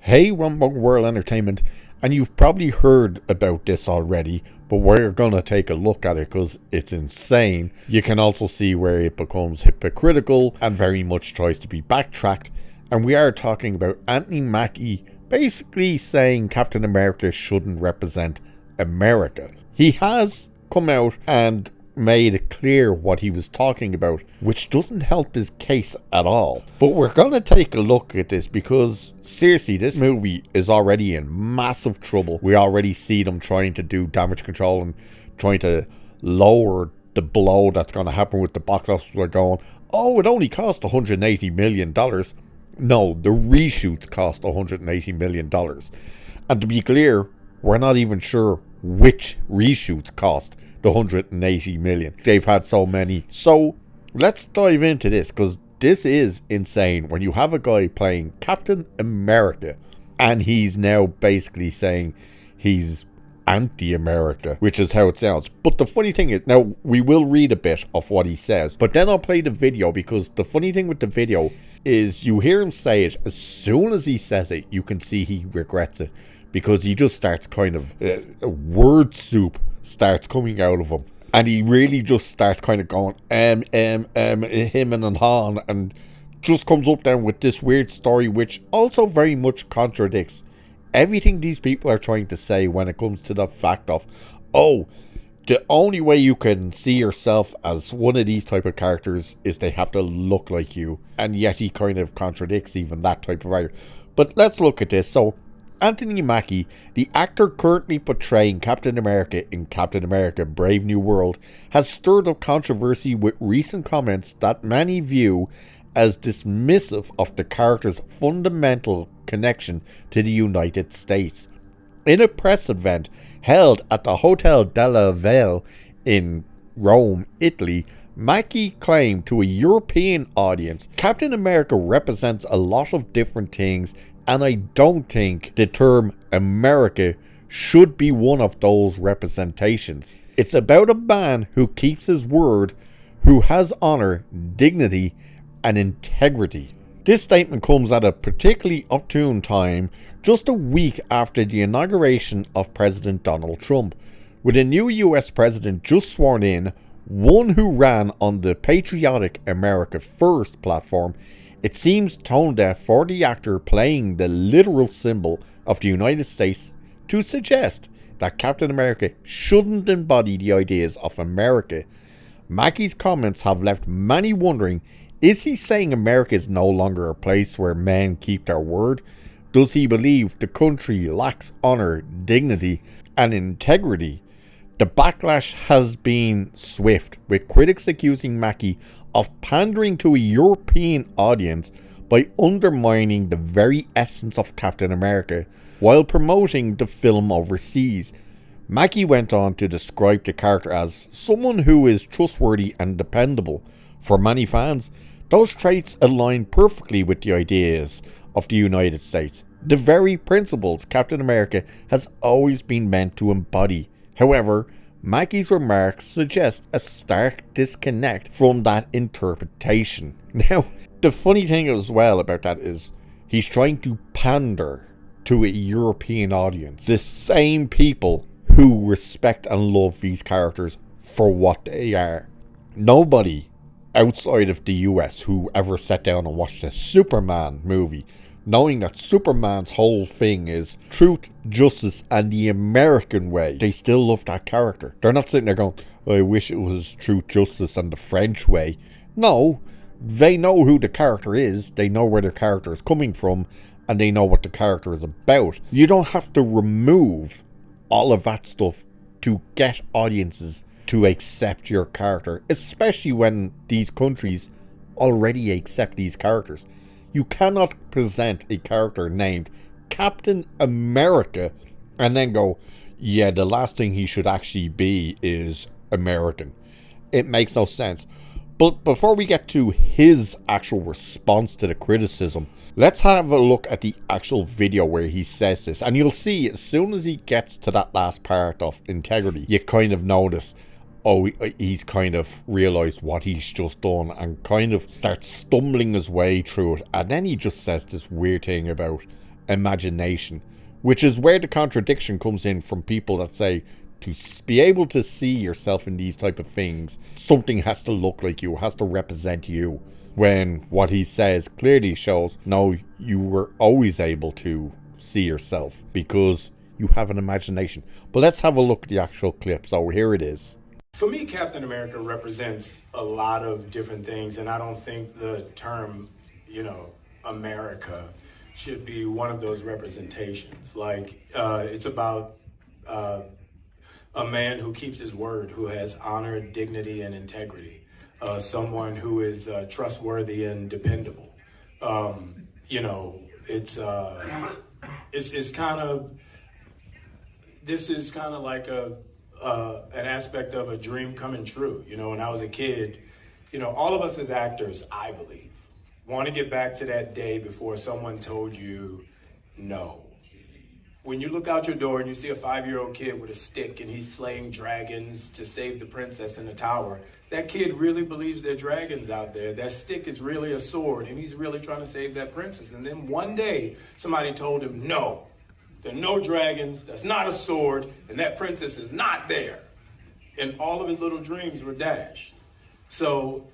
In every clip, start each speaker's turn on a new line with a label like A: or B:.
A: Hey, Rumble World Entertainment, and you've probably heard about this already, but we're gonna take a look at it because it's insane. You can also see where it becomes hypocritical and very much tries to be backtracked, and we are talking about Anthony Mackie basically saying Captain America shouldn't represent America. He has come out and made it clear what he was talking about, which doesn't help his case at all. But we're gonna take a look at this because seriously, this movie is already in massive trouble. We already see them trying to do damage control and trying to lower the blow that's gonna happen with the box office. We're going, oh, it only cost $180 million. No, the reshoots cost $180 million. And to be clear, we're not even sure which reshoots cost the $180 million. They've had so many. So let's dive into this because this is insane when you have a guy playing Captain America and he's now basically saying he's anti-America, which is how it sounds. But the funny thing is, now we will read a bit of what he says, but then I'll play the video because the funny thing with the video is you hear him say it. As soon as he says it, you can see he regrets it because he just starts kind of word soup starts coming out of him, and he really just starts kind of going him and Han, and just comes up then with this weird story which also very much contradicts everything these people are trying to say when it comes to the fact of, oh, the only way you can see yourself as one of these type of characters is they have to look like you, and yet he kind of contradicts even that type of writer. But let's look at this. So Anthony Mackie, the actor currently portraying Captain America in Captain America Brave New World, has stirred up controversy with recent comments that many view as dismissive of the character's fundamental connection to the United States. In a press event held at the Hotel della Valle in Rome, Italy, Mackie claimed to a European audience, Captain America represents a lot of different things, and I don't think the term America should be one of those representations. It's about a man who keeps his word, who has honor, dignity, and integrity. This statement comes at a particularly opportune time, just a week after the inauguration of President Donald Trump. With a new US president just sworn in, one who ran on the patriotic America First platform, it seems tone deaf for the actor playing the literal symbol of the United States to suggest that Captain America shouldn't embody the ideas of America. Mackie's comments have left many wondering, is he saying America is no longer a place where men keep their word? Does he believe the country lacks honor, dignity, and integrity? The backlash has been swift, with critics accusing Mackie of pandering to a European audience by undermining the very essence of Captain America while promoting the film overseas. Mackie went on to describe the character as someone who is trustworthy and dependable. For many fans, those traits align perfectly with the ideas of the United States, the very principles Captain America has always been meant to embody. However, Mackie's remarks suggest a stark disconnect from that interpretation. Now, the funny thing as well about that is he's trying to pander to a European audience. The same people who respect and love these characters for what they are. Nobody outside of the US who ever sat down and watched a Superman movie, knowing that Superman's whole thing is truth, justice, and the American way, they still love that character. They're not sitting there going, I wish it was truth, justice, and the French way. No, they know who the character is, they know where the character is coming from, and they know what the character is about. You don't have to remove all of that stuff to get audiences to accept your character, especially when these countries already accept these characters. You cannot present a character named Captain America and then go, yeah, the last thing he should actually be is American. It makes no sense. But before we get to his actual response to the criticism, let's have a look at the actual video where he says this. And you'll see as soon as he gets to that last part of integrity, you kind of notice, oh, he's kind of realised what he's just done and kind of starts stumbling his way through it. And then he just says this weird thing about imagination, which is where the contradiction comes in from people that say to be able to see yourself in these type of things, something has to look like you, has to represent you, when what he says clearly shows no, you were always able to see yourself because you have an imagination. But let's have a look at the actual clip. So here it is.
B: For me, Captain America represents a lot of different things, and I don't think the term, America should be one of those representations. Like, it's about a man who keeps his word, who has honor, dignity, and integrity. Someone who is trustworthy and dependable. It's kind of, this is kind of like an aspect of a dream coming true. When I was a kid, all of us as actors, I believe, want to get back to that day before someone told you no. When you look out your door and you see a 5-year-old kid with a stick and he's slaying dragons to save the princess in the tower, that kid really believes there are dragons out there. That stick is really a sword and he's really trying to save that princess. And then one day somebody told him, no, there are no dragons, that's not a sword, and that princess is not there. And all of his little dreams were dashed. So,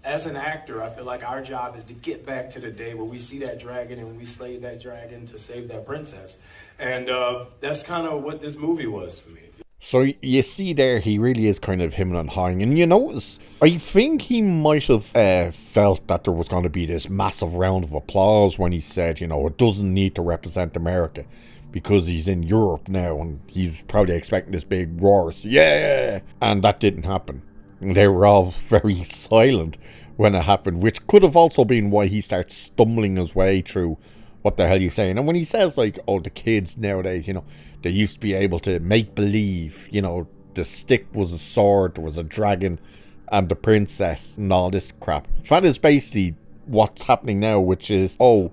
B: as an actor, I feel like our job is to get back to the day where we see that dragon and we slay that dragon to save that princess. And that's kind of what this movie was for me.
A: So you see there, he really is kind of him and hawing. And you notice, I think he might have felt that there was going to be this massive round of applause when he said, it doesn't need to represent America because he's in Europe now. And he's probably expecting this big roar. So, yeah! And that didn't happen. They were all very silent when it happened, which could have also been why he starts stumbling his way through what the hell you're saying. And when he says, like, oh, the kids nowadays, they used to be able to make believe, the stick was a sword, there was a dragon, and the princess, and all this crap. That is basically what's happening now, which is, oh,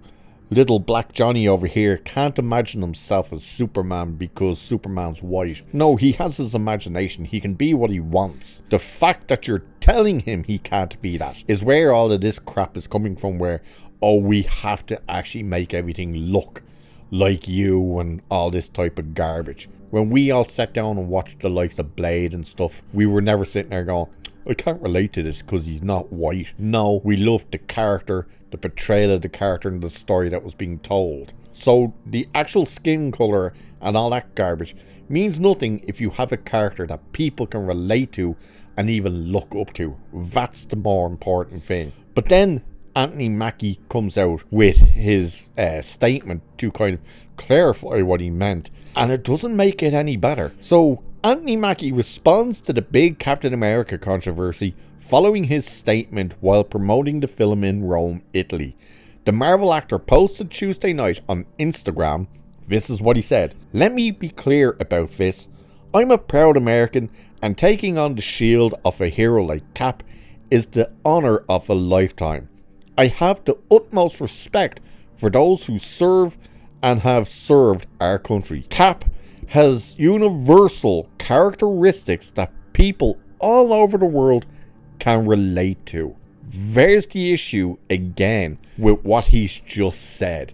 A: little black Johnny over here can't imagine himself as Superman because Superman's white. No, he has his imagination. He can be what he wants. The fact that you're telling him he can't be that is where all of this crap is coming from, where, oh, we have to actually make everything look like you and all this type of garbage. When we all sat down and watched the likes of Blade and stuff, we were never sitting there going, I can't relate to this because he's not white. No, we loved the character, the portrayal of the character and the story that was being told. So the actual skin color and all that garbage means nothing if you have a character that people can relate to and even look up to. That's the more important thing. But then Anthony Mackie comes out with his statement to kind of clarify what he meant, and it doesn't make it any better. So Anthony Mackie responds to the big Captain America controversy following his statement while promoting the film in Rome, Italy. The Marvel actor posted Tuesday night on Instagram. This is what he said. Let me be clear about this. I'm a proud American, and taking on the shield of a hero like Cap is the honor of a lifetime. I have the utmost respect for those who serve and have served our country. Cap has universal characteristics that people all over the world can relate to. There's the issue again with what he's just said.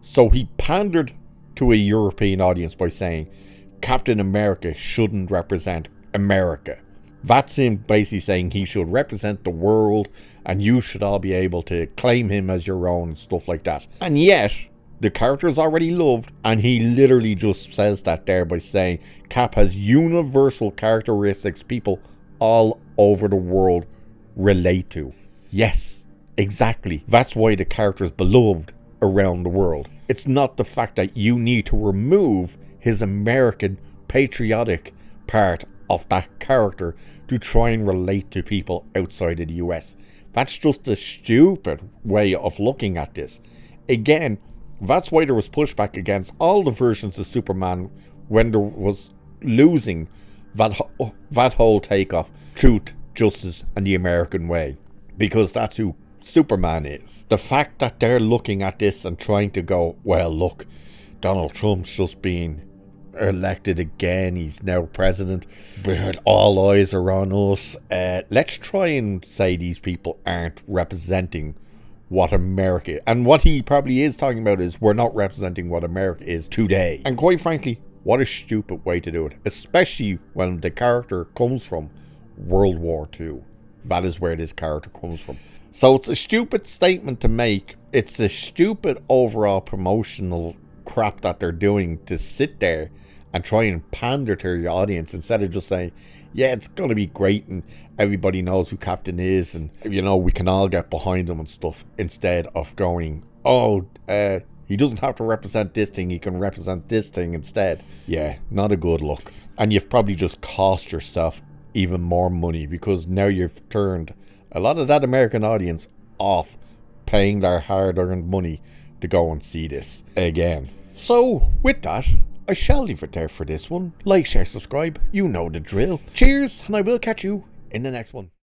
A: So he pandered to a European audience by saying Captain America shouldn't represent America. That's him basically saying he should represent the world and you should all be able to claim him as your own and stuff like that. And yet, the character is already loved, and he literally just says that there by saying Cap has universal characteristics people all over the world relate to. Yes, exactly. That's why the character is beloved around the world. It's not the fact that you need to remove his American patriotic part of that character to try and relate to people outside of the US. That's just a stupid way of looking at this. Again, that's why there was pushback against all the versions of Superman when there was losing that whole takeoff, truth, justice, and the American way. Because that's who Superman is. The fact that they're looking at this and trying to go, well, look, Donald Trump's just been elected again, he's now president, but all eyes are on us. Let's try and say these people aren't representing what America, and what he probably is talking about is we're not representing what America is today. And quite frankly, what a stupid way to do it, especially when the character comes from World War II. That is where this character comes from. So it's a stupid statement to make. It's a stupid overall promotional crap that they're doing to sit there and try and pander to your audience instead of just saying, yeah, it's going to be great and everybody knows who Captain is and, you know, we can all get behind him and stuff, instead of going, he doesn't have to represent this thing, he can represent this thing instead. Yeah, not a good look. And you've probably just cost yourself even more money, because now you've turned a lot of that American audience off paying their hard-earned money to go and see this again. So, with that, I shall leave it there for this one. Like, share, subscribe. You know the drill. Cheers, and I will catch you in the next one.